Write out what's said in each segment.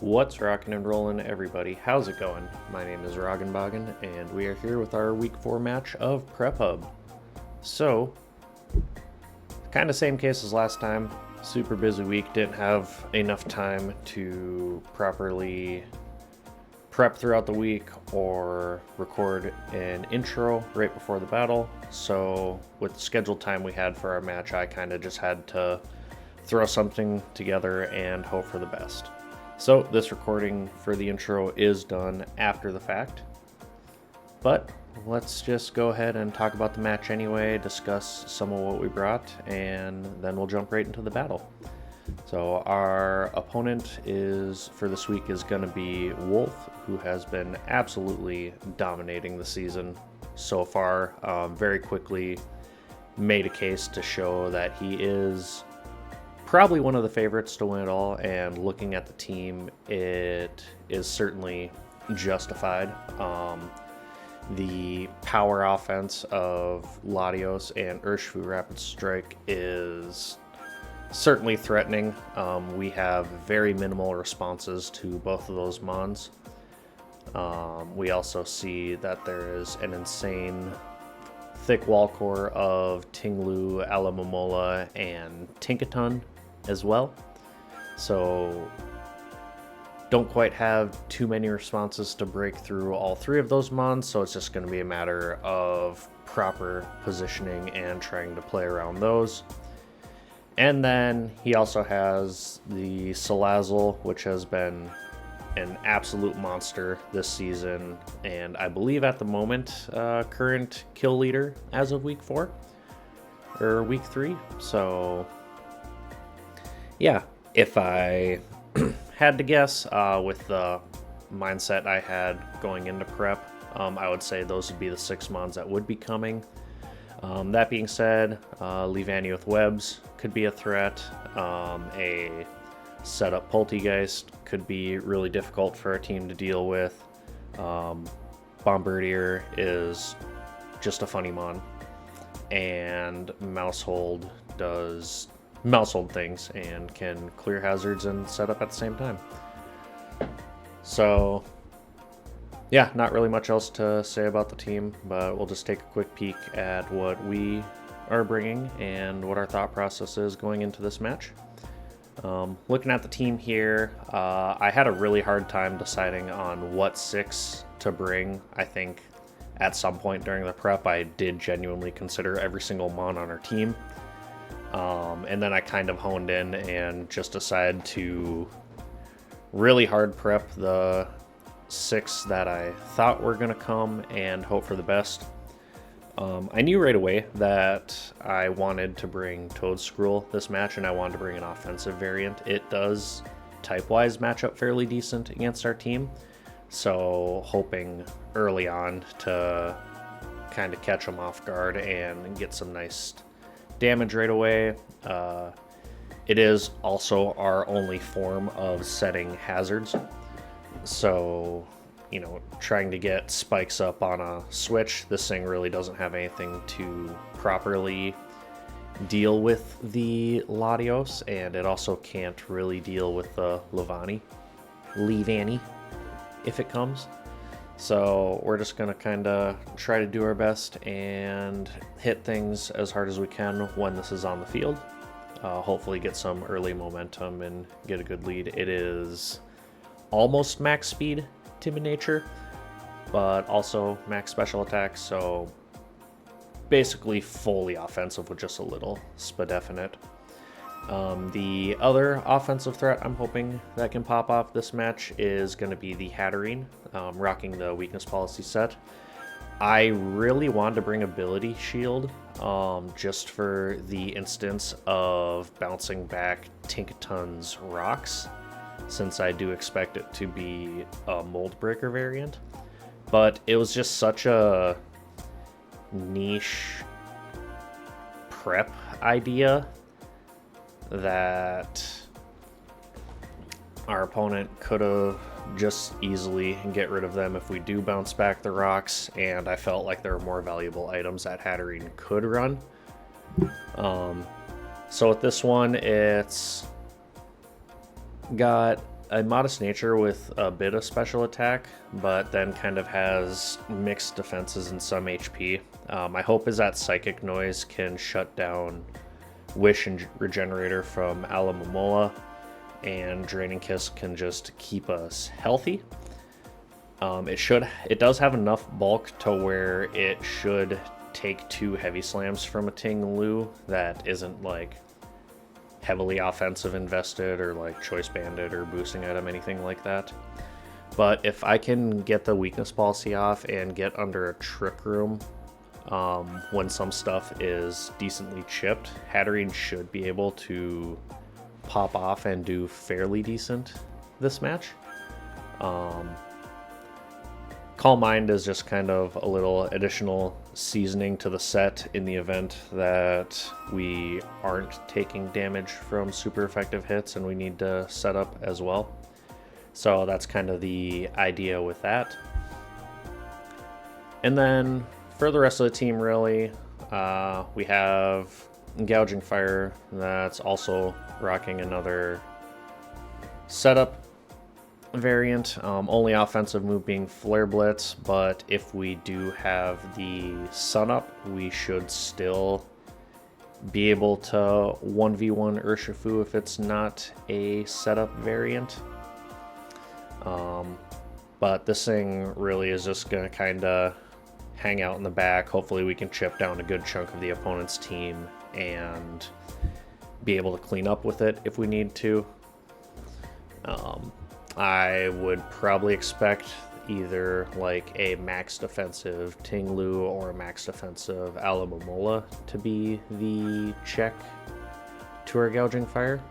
What's rockin' and rollin', everybody? How's it going? My name is Roggenboggen, and we are here with our Week 4 match of Prephub. So, kind of same case as last time. Super busy week, didn't have enough time to properly prep throughout the week or record an intro right before the battle. So, with the scheduled time we had for our match, I kind of just had to throw something together and hope for the best. So this recording for the intro is done after the fact, but let's just go ahead and talk about the match anyway, discuss some of what we brought, and then we'll jump right into the battle. So our opponent for this week is going to be Wolf, who has been absolutely dominating the season so far. Very quickly made a case to show that he is probably one of the favorites to win it all, and looking at the team, it is certainly justified. The power offense of Latios and Urshifu Rapid Strike is certainly threatening. We have very minimal responses to both of those mons. We also see that there is an insane thick wall core of Tinglu, Alamomola, and Tinkaton as well. So don't quite have too many responses to break through all three of those mons, so it's just going to be a matter of proper positioning and trying to play around those. And then he also has the Salazzle, which has been an absolute monster this season, and I believe at the moment current kill leader as of week 4 or week 3. So yeah, if I had to guess with the mindset I had going into prep, I would say those would be the 6 mons that would be coming. That being said, Leavanny with webs could be a threat. A setup Poltegeist could be really difficult for our team to deal with. Bombardier is just a funny mon, and Mousehold does Mousehold things and can clear hazards and set up at the same time. So yeah, not really much else to say about the team, but we'll just take a quick peek at what we are bringing and what our thought process is going into this match. Looking at the team here, I had a really hard time deciding on what 6 to bring. I think at some point during the prep I did genuinely consider every single mon on our team. And then I kind of honed in and just decided to really hard prep the 6 that I thought were going to come and hope for the best. I knew right away that I wanted to bring Toadskrull this match, and I wanted to bring an offensive variant. It does type-wise match up fairly decent against our team, so hoping early on to kind of catch them off guard and get some nice damage right away. It is also our only form of setting hazards, so you know, trying to get spikes up on a switch, this thing really doesn't have anything to properly deal with the Latios, and it also can't really deal with the Leavanny if it comes. So we're just going to kind of try to do our best and hit things as hard as we can when this is on the field. Hopefully get some early momentum and get a good lead. It is almost max speed, Timid Nature, but also max special attack, so basically fully offensive with just a little spadefinite. The other offensive threat I'm hoping that can pop off this match is going to be the Hatterene, rocking the weakness policy set. I really wanted to bring Ability Shield just for the instance of bouncing back Tinkaton's rocks, since I do expect it to be a Mold Breaker variant. But it was just such a niche prep idea that our opponent could have just easily get rid of them if we do bounce back the rocks, and I felt like there were more valuable items that Hatterene could run. So with this one, it's got a modest nature with a bit of special attack, but then kind of has mixed defenses and some HP. My hope is that Psychic Noise can shut down Wish and Regenerator from Alomomola, and Draining Kiss can just keep us healthy. It does have enough bulk to where it should take 2 heavy slams from a Ting Lu that isn't like heavily offensive invested or like choice banded or boosting item, anything like that. But if I can get the weakness policy off and get under a Trick Room when some stuff is decently chipped, Hatterene should be able to pop off and do fairly decent this match. Calm Mind is just kind of a little additional seasoning to the set in the event that we aren't taking damage from super effective hits and we need to set up as well. So that's kind of the idea with that. And then for the rest of the team, really, we have Gouging Fire that's also rocking another setup variant, only offensive move being Flare Blitz, but if we do have the Sun Up, we should still be able to 1v1 Urshifu if it's not a setup variant. But this thing really is just going to kind of hang out in the back. Hopefully we can chip down a good chunk of the opponent's team and be able to clean up with it if we need to. I would probably expect either like a max defensive Ting Lu or a max defensive Alomomola to be the check to our Gouging Fire.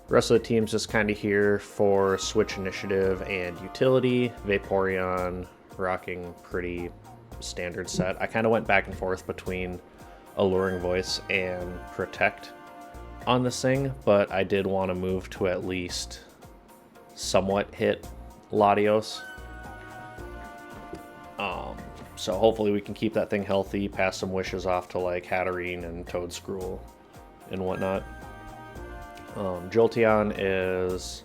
Rest of the team's just kind of here for switch initiative and utility. Vaporeon rocking pretty standard set. I kind of went back and forth between Alluring Voice and Protect on this thing, but I did want to move to at least somewhat hit Latios. So hopefully we can keep that thing healthy, pass some wishes off to like Hatterene and Toedscruel and whatnot. Jolteon is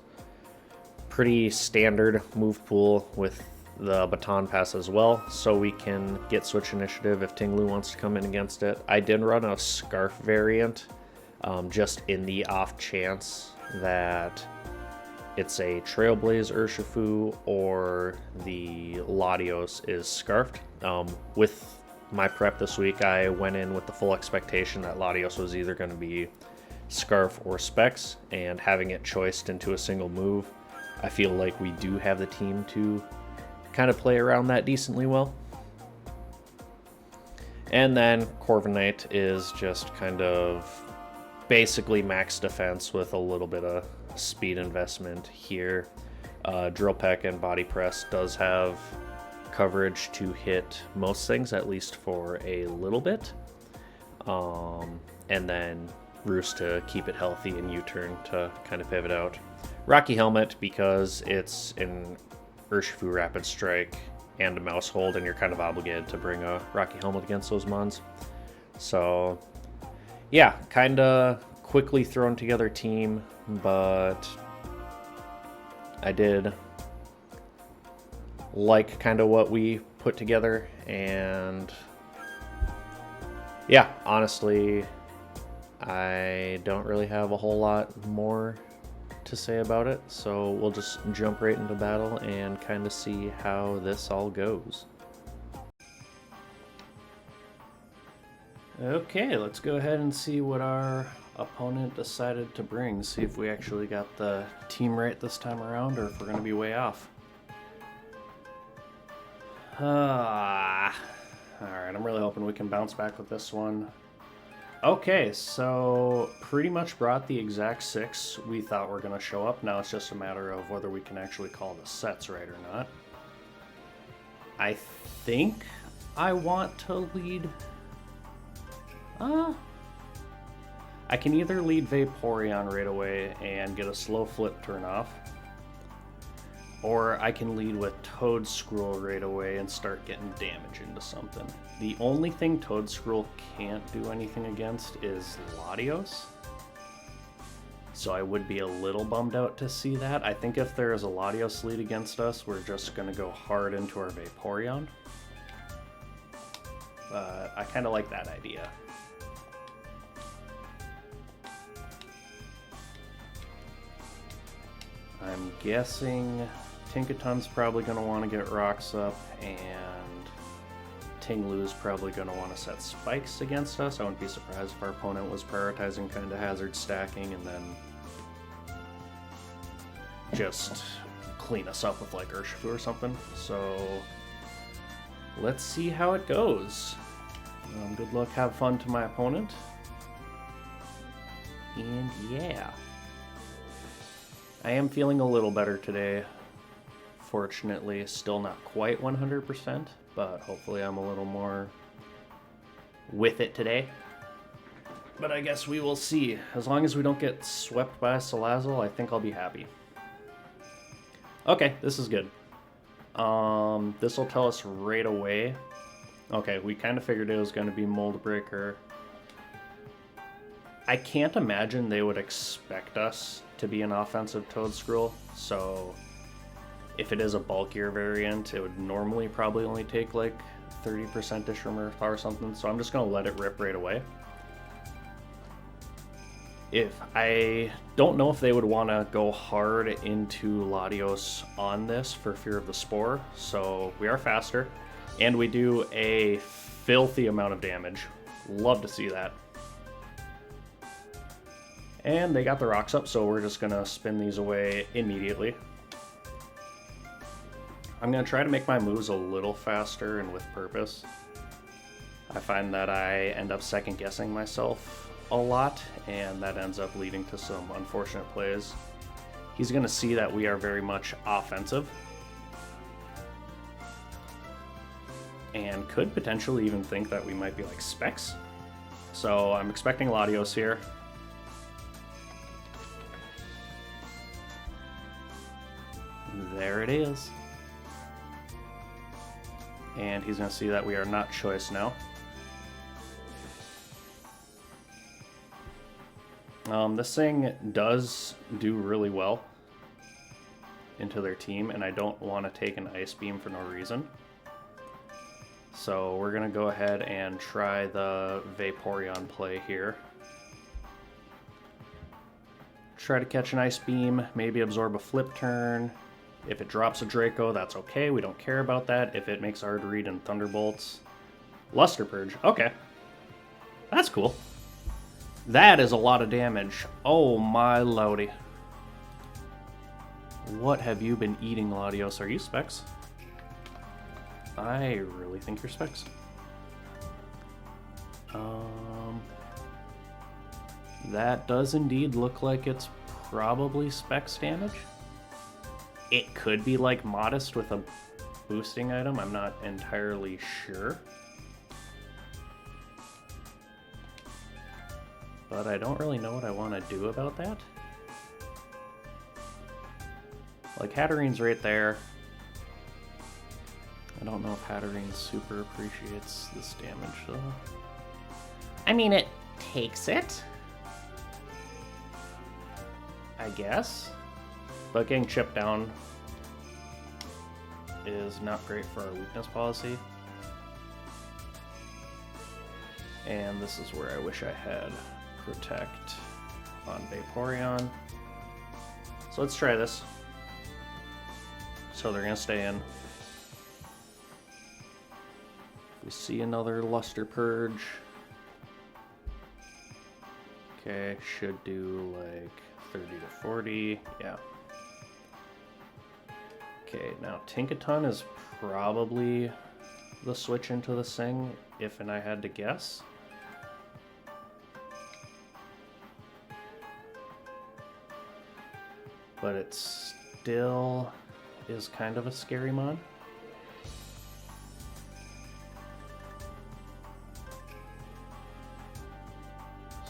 pretty standard move pool with the Baton Pass as well, so we can get switch initiative if Ting Lu wants to come in against it. I did run a Scarf variant, just in the off chance that it's a Trailblaze Urshifu or the Latios is Scarfed. With my prep this week, I went in with the full expectation that Latios was either going to be Scarf or Specs, and having it choiced into a single move, I feel like we do have the team to kind of play around that decently well. And then Corviknight is just kind of basically max defense with a little bit of speed investment here. Drill Peck and Body Press does have coverage to hit most things, at least for a little bit. And then Roost to keep it healthy and U-turn to kind of pivot out. Rocky Helmet because it's an Urshifu Rapid Strike and a Mouse Hold, and you're kind of obligated to bring a Rocky Helmet against those mons. So yeah, kind of quickly thrown together team, but I did like kind of what we put together, and yeah, honestly, I don't really have a whole lot more to say about it, so we'll just jump right into battle and kind of see how this all goes. Okay, let's go ahead and see what our opponent decided to bring, see if we actually got the team right this time around or if we're going to be way off. Alright, I'm really hoping we can bounce back with this one. Okay, so pretty much brought the exact 6 we thought were going to show up. Now it's just a matter of whether we can actually call the sets right or not. I think I want to lead... I can either lead Vaporeon right away and get a slow flip turn off, or I can lead with Toedscruel right away and start getting damage into something. The only thing Toedscruel can't do anything against is Latios. So I would be a little bummed out to see that. I think if there is a Latios lead against us, we're just going to go hard into our Vaporeon. But I kind of like that idea. I'm guessing Tinkaton's probably going to want to get rocks up, and Tinglu's probably going to want to set spikes against us. I wouldn't be surprised if our opponent was prioritizing kind of hazard stacking and then just clean us up with like Urshifu or something. So let's see how it goes. Good luck, have fun to my opponent. And yeah. I am feeling a little better today. Fortunately, still not quite 100%, but hopefully I'm a little more with it today. But I guess we will see. As long as we don't get swept by a Salazzle, I think I'll be happy. Okay, this is good. This will tell us right away. Okay, we kind of figured it was going to be Mold Breaker. I can't imagine they would expect us to be an offensive Toedscruel, so if it is a bulkier variant, it would normally probably only take like 30% Dishroomer or something, so I'm just going to let it rip right away. I don't know if they would want to go hard into Latios on this for fear of the Spore, so we are faster, and we do a filthy amount of damage. Love to see that. And they got the rocks up, so we're just going to spin these away immediately. I'm going to try to make my moves a little faster and with purpose. I find that I end up second guessing myself a lot, and that ends up leading to some unfortunate plays. He's going to see that we are very much offensive, and could potentially even think that we might be like Specs. So I'm expecting Latios here. There it is. And he's going to see that we are not choice now. This thing does do really well into their team, and I don't want to take an Ice Beam for no reason. So we're going to go ahead and try the Vaporeon play here. Try to catch an Ice Beam, maybe absorb a Flip Turn. If it drops a Draco, that's okay. We don't care about that. If it makes Arteread and Thunderbolts. Luster Purge. Okay. That's cool. That is a lot of damage. Oh my lordy. What have you been eating, Latios? Are you Specs? I really think you're Specs. That does indeed look like it's probably Specs damage. It could be like Modest with a boosting item. I'm not entirely sure. But I don't really know what I want to do about that. Like, Hatterene's right there. I don't know if Hatterene super appreciates this damage, though. I mean, it takes it, I guess. But getting chipped down is not great for our weakness policy. And this is where I wish I had Protect on Vaporeon. So let's try this. So they're going to stay in. We see another Luster Purge. Okay, should do like 30 to 40. Yeah. Okay, now Tinkaton is probably the switch into the Sing, if and I had to guess. But it still is kind of a scary mod.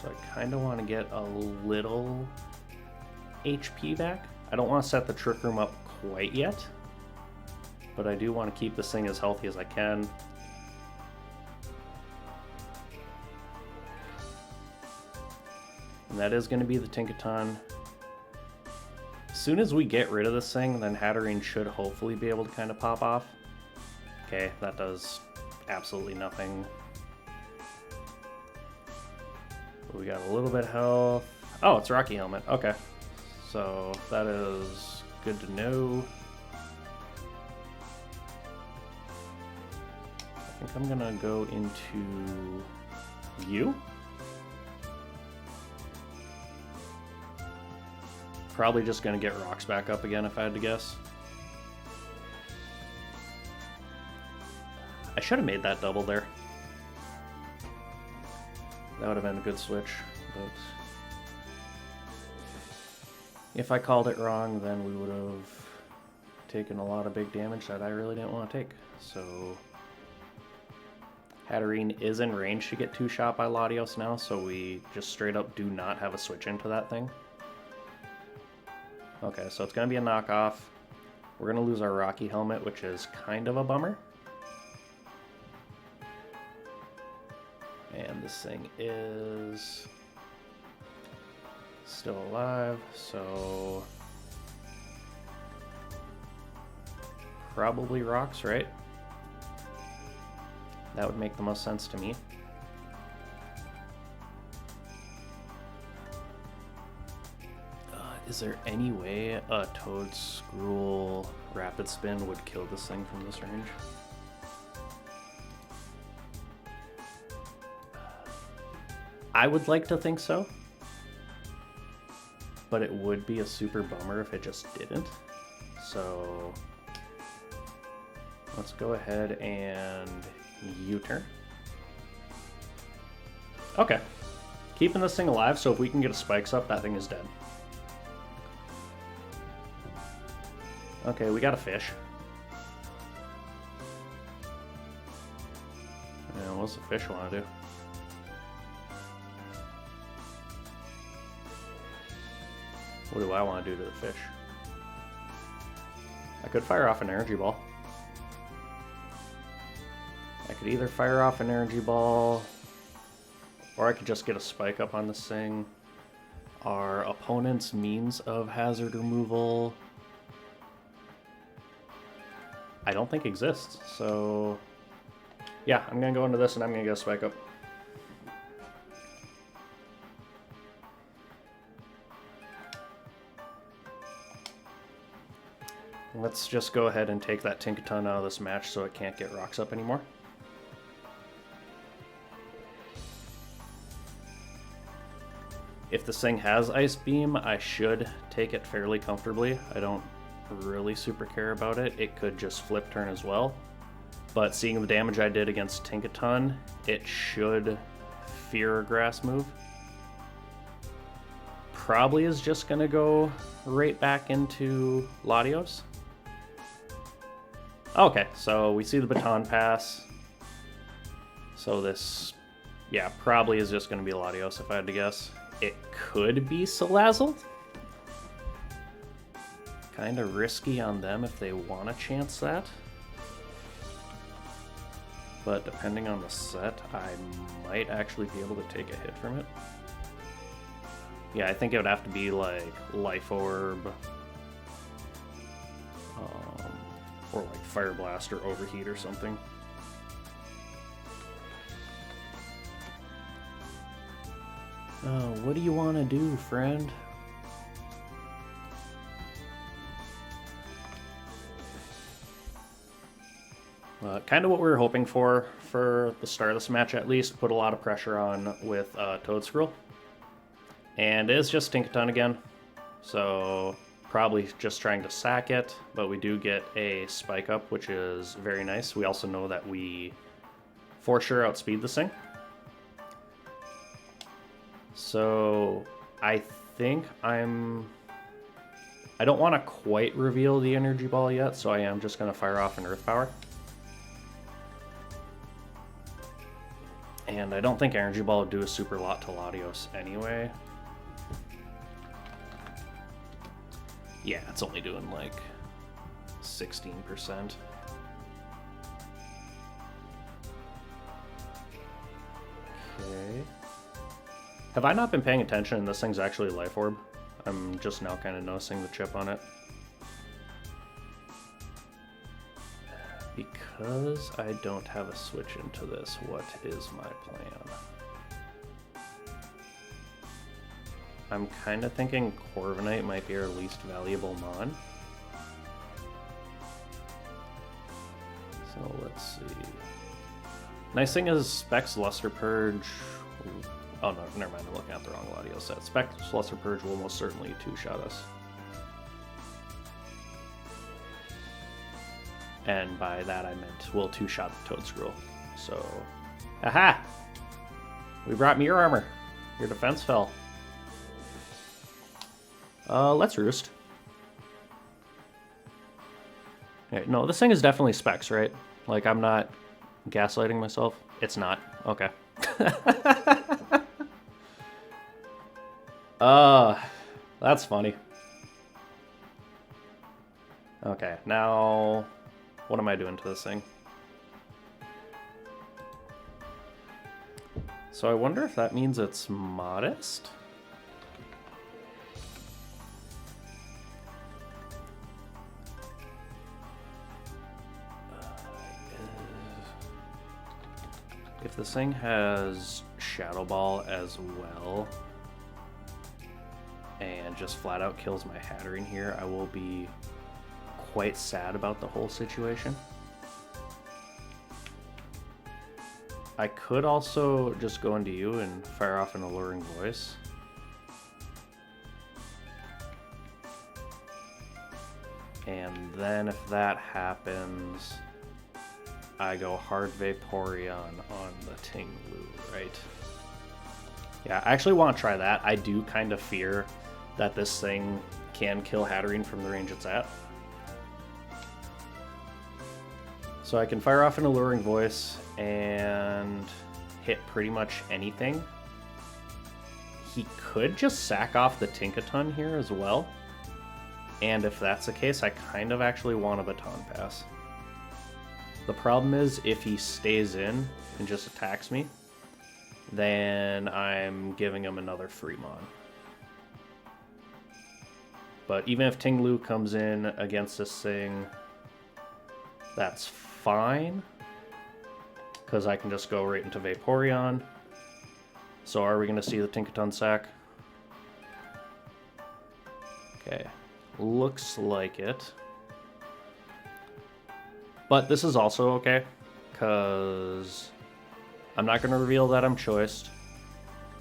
So I kind of want to get a little HP back. I don't want to set the Trick Room up quite yet, but I do want to keep this thing as healthy as I can. And that is going to be the Tinkaton. As soon as we get rid of this thing, then Hatterene should hopefully be able to kind of pop off. Okay, that does absolutely nothing. We got a little bit of health. Oh, it's Rocky Helmet. Okay. So that is good to know. I think I'm gonna go into you. Probably just gonna get rocks back up again if I had to guess. I should have made that double there. That would have been a good switch, but if I called it wrong, then we would have taken a lot of big damage that I really didn't want to take. So Hatterene is in range to get 2-shot by Latios now, so we just straight up do not have a switch into that thing. Okay, so it's going to be a knockoff. We're going to lose our Rocky Helmet, which is kind of a bummer. And this thing is still alive, so probably rocks, right? That would make the most sense to me. Is there any way a Toad-Scroll Rapid Spin would kill this thing from this range? I would like to think so, but it would be a super bummer if it just didn't. So let's go ahead and U-turn. Okay, keeping this thing alive, so if we can get a spikes up, that thing is dead. Okay, we got a fish. Yeah, what's the fish want to do? What do I want to do to the fish? I could fire off an energy ball. I could either fire off an energy ball, or I could just get a spike up on this thing. Our opponent's means of hazard removal, I don't think exists. So yeah, I'm gonna go into this and I'm gonna get a spike up. Let's just go ahead and take that Tinkaton out of this match so it can't get rocks up anymore. If this thing has Ice Beam, I should take it fairly comfortably. I don't really super care about it. It could just flip turn as well. But seeing the damage I did against Tinkaton, it should fear a grass move. Probably is just gonna go right back into Latios. Okay, so we see the baton pass. So this, yeah, probably is just gonna be Latios if I had to guess. It could be Salazzle. Kind of risky on them if they want to chance that. But depending on the set, I might actually be able to take a hit from it. Yeah, I think it would have to be like Life Orb, or like Fire Blast or Overheat or something. What do you want to do, friend? Kind of what we were hoping for the start of this match, at least. Put a lot of pressure on with Toad-Scroll. And it is just Tinkaton again, so probably just trying to sack it, but we do get a spike up, which is very nice. We also know that we for sure outspeed this thing. So I think I don't want to quite reveal the energy ball yet, so I am just going to fire off an Earth Power. And I don't think energy ball would do a super lot to Latios anyway. Yeah, it's only doing like 16%. Okay. Have I not been paying attention and this thing's actually Life Orb? I'm just now kind of noticing the chip on it. Because I don't have a switch into this, what is my plan? I'm kind of thinking Corviknight might be our least valuable mon. So let's see. Nice thing is Specs Luster Purge. Oh no, never mind, I'm looking at the wrong Latios set. Specs Luster Purge will most certainly two-shot us. And by that I meant we'll two-shot the Toedscruel. So, aha! We brought Mirror Armor. Your defense fell. Let's Roost. Okay, no, this thing is definitely Specs, right? Like, I'm not gaslighting myself. It's not. Okay. That's funny. Okay, now what am I doing to this thing? So I wonder if that means it's modest? If this thing has Shadow Ball as well, and just flat out kills my Hatterene here, I will be quite sad about the whole situation. I could also just go into you and fire off an Alluring Voice. And then if that happens, I go hard Vaporeon on the Tinglu, right? Yeah, I actually want to try that. I do kind of fear that this thing can kill Hatterene from the range it's at. So I can fire off an Alluring Voice and hit pretty much anything. He could just sack off the Tinkaton here as well. And if that's the case, I kind of actually want a Baton Pass. The problem is, if he stays in and just attacks me, then I'm giving him another free mon. But even if Tinglu comes in against this thing, that's fine, because I can just go right into Vaporeon. So are we going to see the Tinkaton sack? Okay, looks like it. But this is also okay, because I'm not going to reveal that I'm choiced,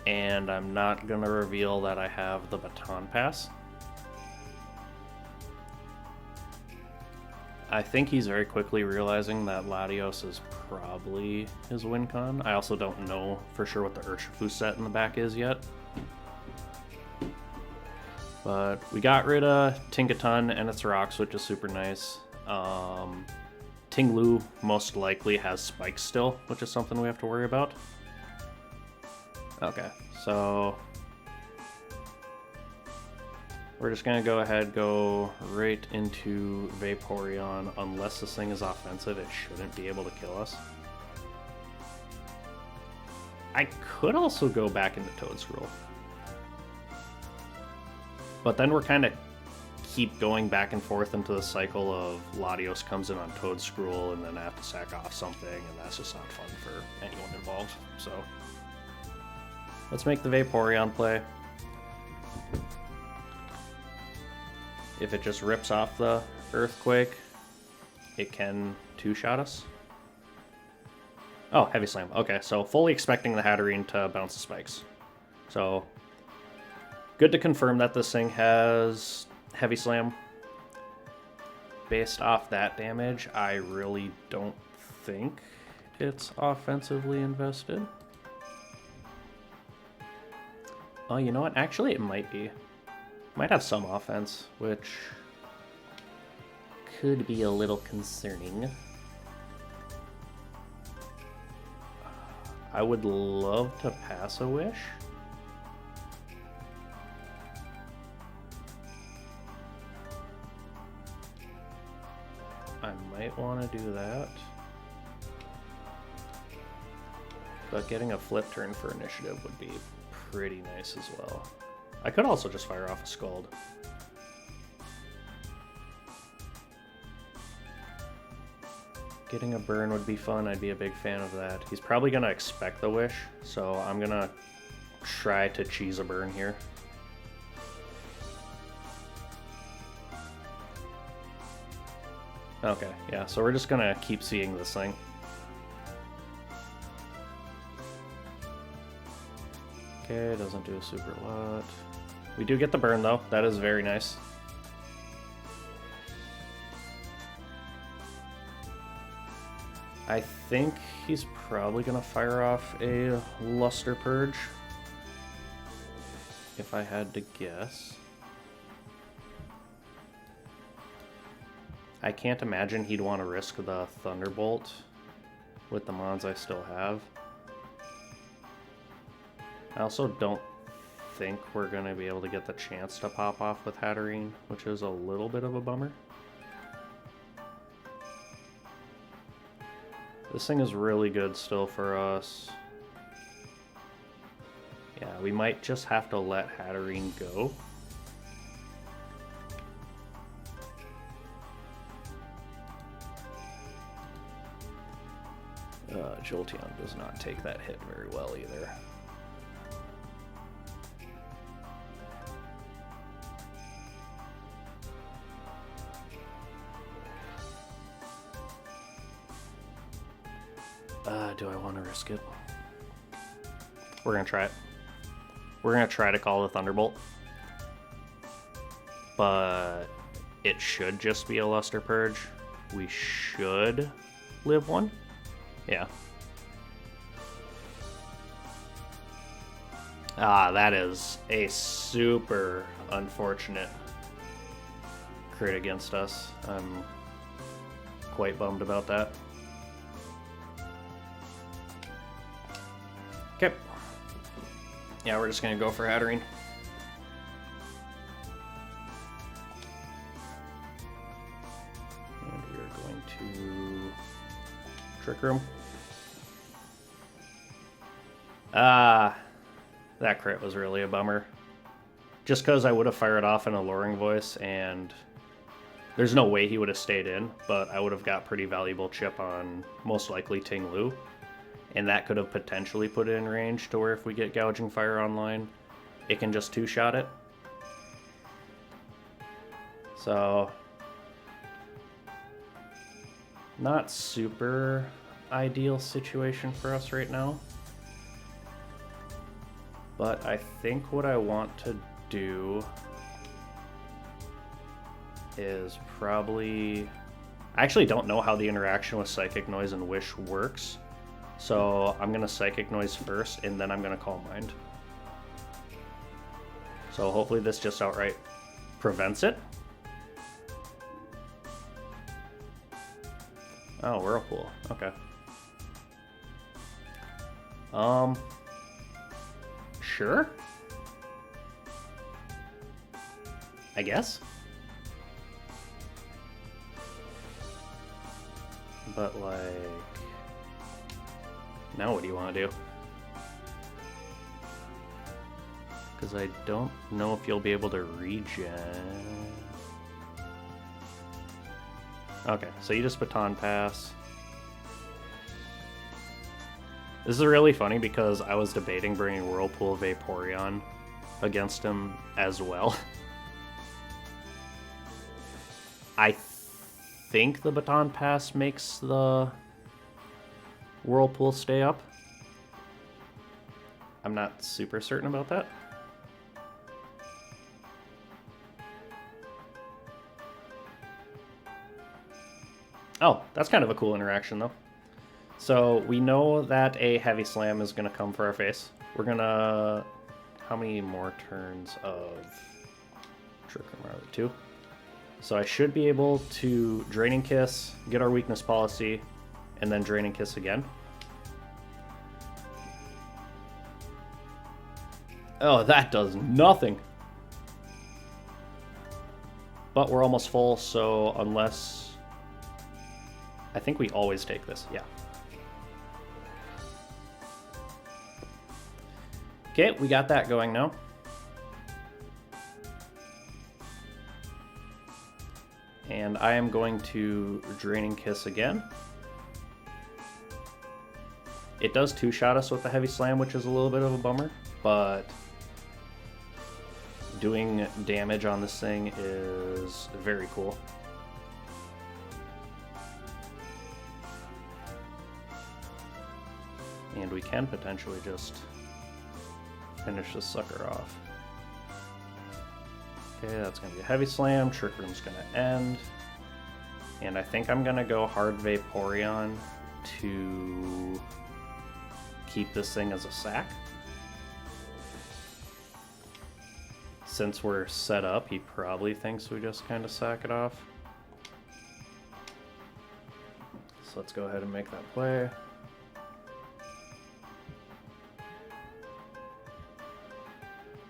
and I'm not going to reveal that I have the Baton Pass. I think he's very quickly realizing that Latios is probably his win con. I also don't know for sure what the Urshifu set in the back is yet. But we got rid of Tinkaton and its rocks, which is super nice. Tinglu most likely has spikes still, which is something we have to worry about. Okay, so we're just gonna go ahead, go right into Vaporeon. Unless this thing is offensive, it shouldn't be able to kill us. I could also go back into Toedscruel. But then we're kind of keep going back and forth into the cycle of Latios comes in on Toedscruel and then I have to sack off something, and that's just not fun for anyone involved. So let's make the Vaporeon play. If it just rips off the Earthquake, it can two-shot us. Oh, Heavy Slam. Okay, so fully expecting the Hatterene to bounce the spikes. So good to confirm that this thing has Heavy Slam. Based off that damage, I really don't think it's offensively invested. Oh, you know what? Actually, it might be. Might have some offense, which could be a little concerning. I would love to pass a Wish. I might want to do that. But getting a flip turn for initiative would be pretty nice as well. I could also just fire off a Scald. Getting a burn would be fun. I'd be a big fan of that. He's probably going to expect the wish, so I'm going to try to cheese a burn here. Okay, yeah, so we're just going to keep seeing this thing. Okay, doesn't do a super lot. We do get the burn, though. That is very nice. I think he's probably going to fire off a Luster Purge, if I had to guess. I can't imagine he'd want to risk the Thunderbolt with the mons I still have. I also don't think we're going to be able to get the chance to pop off with Hatterene, which is a little bit of a bummer. This thing is really good still for us. Yeah, we might just have to let Hatterene go. Jolteon does not take that hit very well either. Do I want to risk it? We're going to try it. We're going to try to call the Thunderbolt. But it should just be a Luster Purge. We should live one. Yeah. Ah, that is a super unfortunate crit against us. I'm quite bummed about that. Okay. Yeah, we're just going to go for Hatterene. And we are going to Trick Room. That crit was really a bummer. Just because I would have fired off an Alluring Voice, and there's no way he would have stayed in, but I would have got pretty valuable chip on most likely Ting Lu. And that could have potentially put it in range to where if we get Gouging Fire online, it can just two-shot it. So, not super ideal situation for us right now. But I think what I want to do is probably... I actually don't know how the interaction with Psychic Noise and Wish works. So I'm going to Psychic Noise first, and then I'm going to Calm Mind. So hopefully this just outright prevents it. Oh, Whirlpool. Okay. Sure. I guess. But like... Now what do you want to do? Because I don't know if you'll be able to regen. Okay, so you just Baton Pass. This is really funny because I was debating bringing Whirlpool Vaporeon against him as well. I think the Baton Pass makes the Whirlpool stay up. I'm not super certain about that. Oh, that's kind of a cool interaction though. So we know that a Heavy Slam is going to come for our face. We're going to... How many more turns of Trick Room are there? 2? So I should be able to Draining Kiss, get our Weakness Policy, and then Draining Kiss again. Oh, that does nothing. But we're almost full, so unless... I think we always take this, yeah. Okay, we got that going now. And I am going to Draining Kiss again. It does two-shot us with the Heavy Slam, which is a little bit of a bummer, but doing damage on this thing is very cool. And we can potentially just finish this sucker off. Okay, that's going to be a Heavy Slam. Trick Room's going to end. And I think I'm going to go Hard Vaporeon to keep this thing as a sack. Since we're set up, he probably thinks we just kind of sack it off. So let's go ahead and make that play.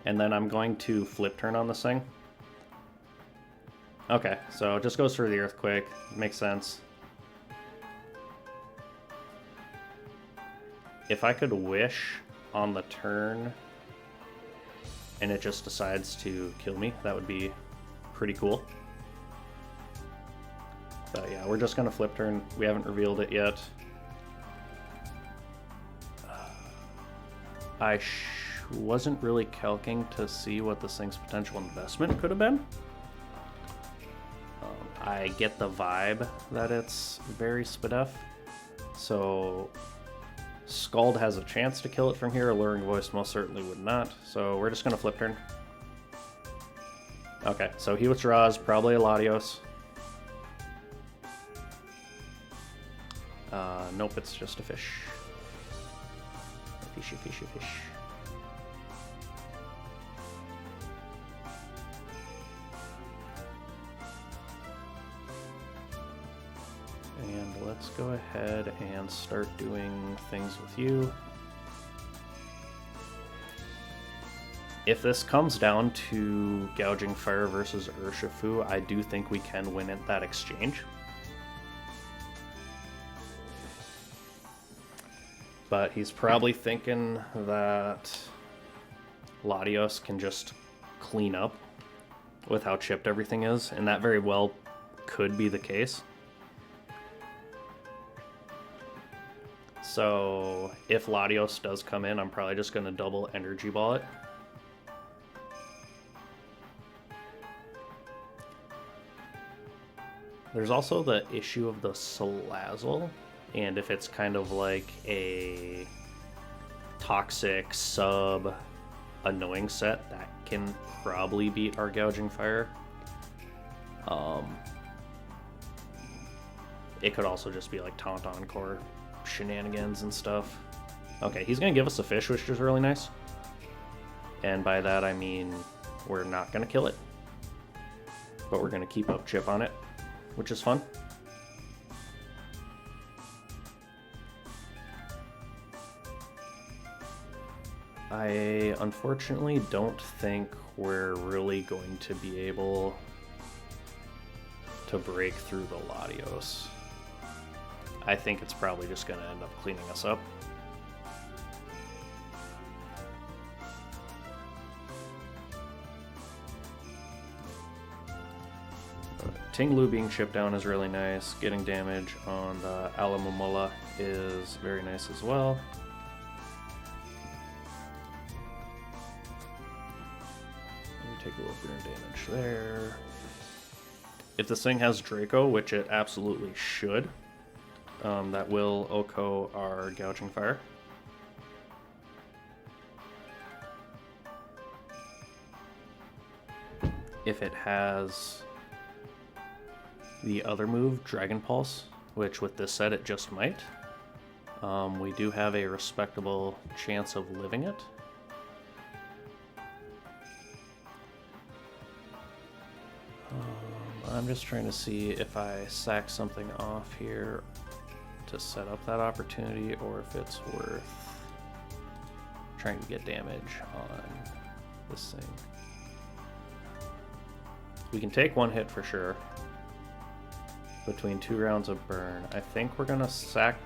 And then I'm going to Flip Turn on this thing. Okay, so it just goes through the Earthquake. Makes sense. If I could Wish on the turn and it just decides to kill me, that would be pretty cool. But yeah, we're just gonna Flip Turn. We haven't revealed it yet. I wasn't really calcing to see what this thing's potential investment could have been. I get the vibe that it's very Spadef, so Scald has a chance to kill it from here. Alluring Voice most certainly would not, so we're just going to Flip Turn. Okay, so he withdraws, probably a Latios. Nope, it's just a fish. Fishy, fishy, fish. And let's go ahead and start doing things with you. If this comes down to Gouging Fire versus Urshifu, I do think we can win at that exchange. But he's probably thinking that Latios can just clean up with how chipped everything is, and that very well could be the case. So if Latios does come in, I'm probably just going to double Energy Ball it. There's also the issue of the Salazzle, and if it's kind of like a toxic sub annoying set, that can probably beat our Gouging Fire. It could also just be like Taunt Encore shenanigans and stuff. Okay, he's gonna give us a fish, which is really nice. And by that I mean we're not gonna kill it, but we're gonna keep up chip on it, which is fun. I unfortunately don't think we're really going to be able to break through the Latios. I think it's probably just going to end up cleaning us up. Tinglu being chipped down is really nice. Getting damage on the Alomomola is very nice as well. Take a little bit of damage there. If this thing has Draco, which it absolutely should, that will Oko our Gouging Fire. If it has the other move, Dragon Pulse, which with this set it just might, we do have a respectable chance of living it. I'm just trying to see if I sack something off here to set up that opportunity, or if it's worth trying to get damage on this thing. We can take one hit for sure between 2 rounds of burn. I think we're gonna sack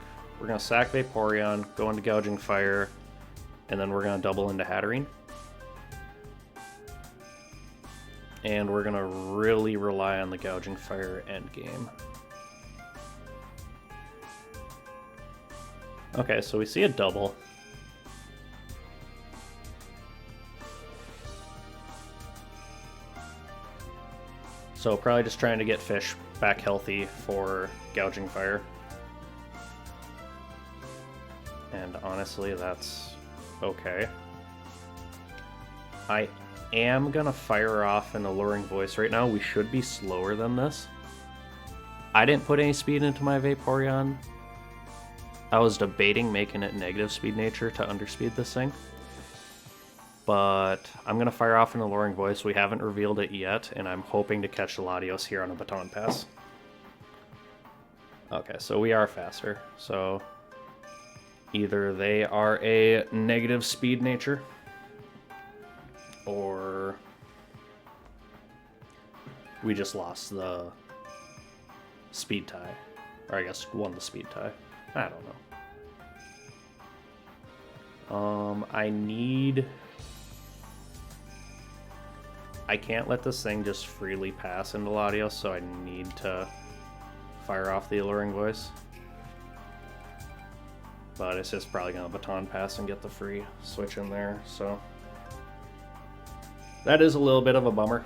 Vaporeon, go into Gouging Fire, and then we're gonna double into Hatterene. And we're gonna really rely on the Gouging Fire endgame. Okay, so we see a double. So probably just trying to get fish back healthy for Gouging Fire. And honestly, that's okay. I am gonna fire off an Alluring Voice right now. We should be slower than this. I didn't put any speed into my Vaporeon. I was debating making it negative speed nature to underspeed this thing. But I'm gonna fire off an Alluring Voice. We haven't revealed it yet, and I'm hoping to catch the Latios here on a Baton Pass. Okay, so we are faster. So either they are a negative speed nature, or we just lost the speed tie. Or I guess won the speed tie. I don't know. I can't let this thing just freely pass into Latios, so I need to fire off the Alluring Voice. But it's just probably going to Baton Pass and get the free switch in there, so that is a little bit of a bummer.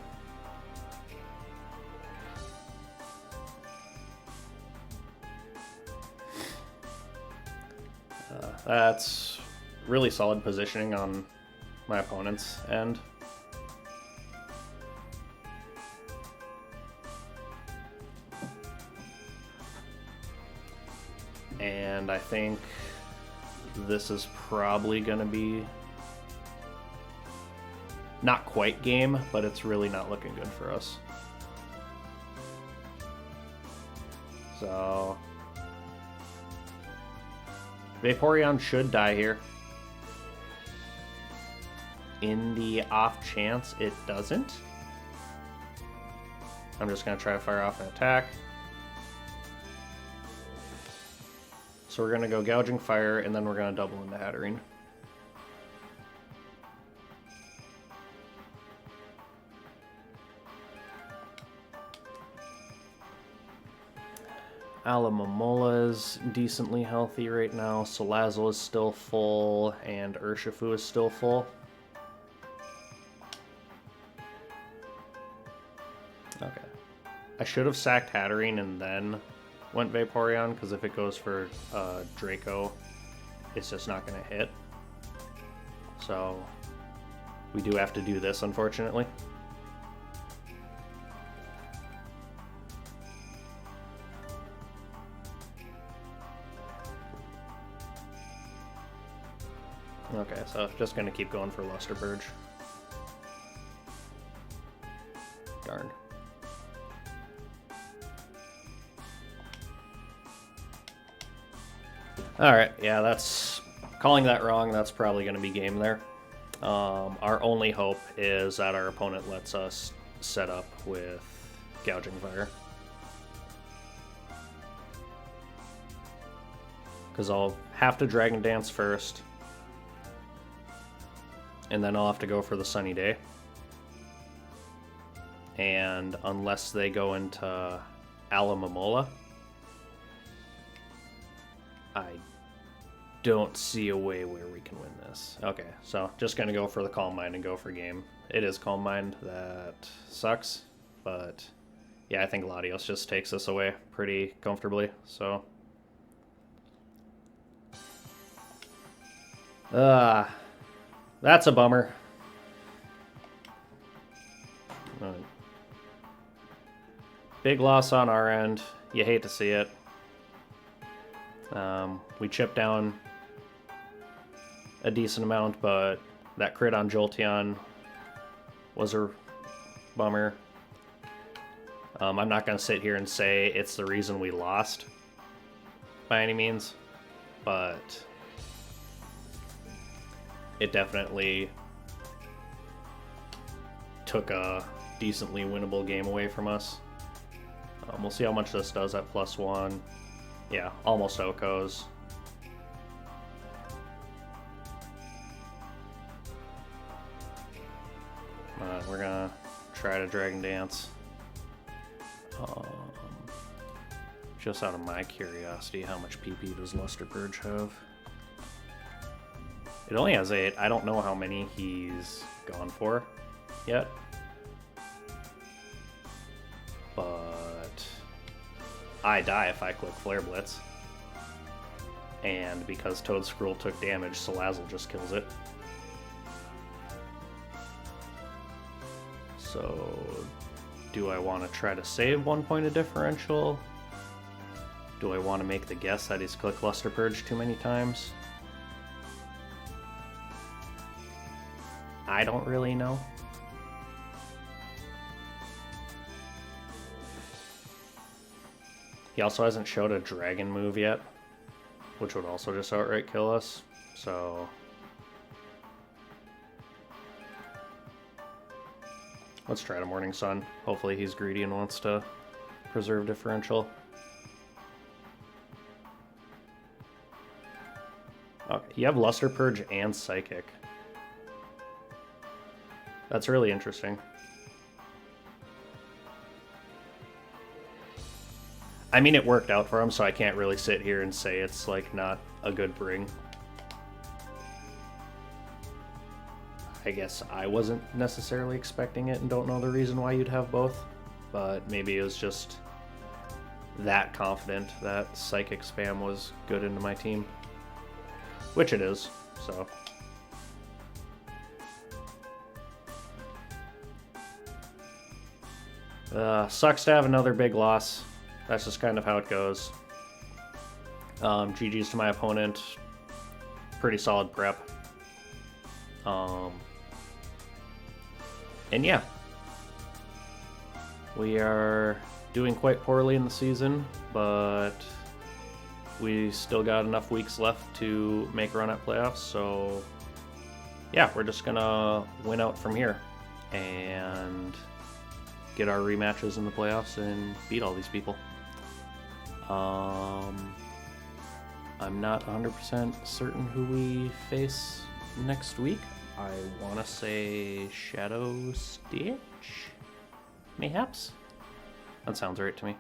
That's really solid positioning on my opponent's end. And I think this is probably going to be not quite game, but it's really not looking good for us. So Vaporeon should die here. In the off chance it doesn't, I'm just going to try to fire off an attack. So we're going to go Gouging Fire, and then we're going to double into Hatterene. Alomomola is decently healthy right now. Salazzle is still full, and Urshifu is still full. Okay. I should have sacked Hatterene and then went Vaporeon, because if it goes for Draco, it's just not going to hit. So we do have to do this, unfortunately. Okay, so just going to keep going for Luster Purge. Darn. Alright, yeah, that's calling that wrong. That's probably going to be game there. Our only hope is that our opponent lets us set up with Gouging Fire. Because I'll have to Dragon Dance first, and then I'll have to go for the Sunny Day. And unless they go into Alomomola, I don't see a way where we can win this. Okay, so just going to go for the Calm Mind and go for game. It is Calm Mind. That sucks, but yeah, I think Latios just takes this away pretty comfortably, so that's a bummer. Big loss on our end. You hate to see it. We chipped down a decent amount, but that crit on Jolteon was a bummer. I'm not going to sit here and say it's the reason we lost by any means, but it definitely took a decently winnable game away from us. We'll see how much this does at +1. Yeah, almost Okos. We're gonna try to Dragon Dance. Just out of my curiosity, how much PP does Luster Purge have? It only has 8. I don't know how many he's gone for yet. But I die if I click Flare Blitz. And because Toedscruel took damage, Salazzle just kills it. So, do I want to try to save 1 point of differential? Do I want to make the guess that he's clicked Luster Purge too many times? I don't really know. He also hasn't showed a dragon move yet, which would also just outright kill us, so... let's try to Morning Sun. Hopefully he's greedy and wants to preserve differential. Okay, you have Luster Purge and Psychic. That's really interesting. I mean, it worked out for him, so I can't really sit here and say it's, like, not a good bring. I guess I wasn't necessarily expecting it and don't know the reason why you'd have both, but maybe it was just that confident that Psychic spam was good into my team. Which it is, so... sucks to have another big loss. That's just kind of how it goes. GG's to my opponent. Pretty solid prep. And yeah. We are doing quite poorly in the season, but we still got enough weeks left to make a run at playoffs, so yeah, we're just gonna win out from here and get our rematches in the playoffs and beat all these people. I'm not 100% certain who we face next week. I want to say ShadowStitch, mayhaps? That sounds right to me.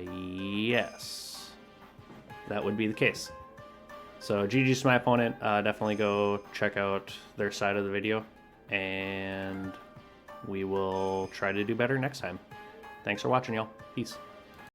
Yes, that would be the case. So GG's to my opponent. Definitely go check out their side of the video, and we will try to do better next time. Thanks for watching, y'all. Peace.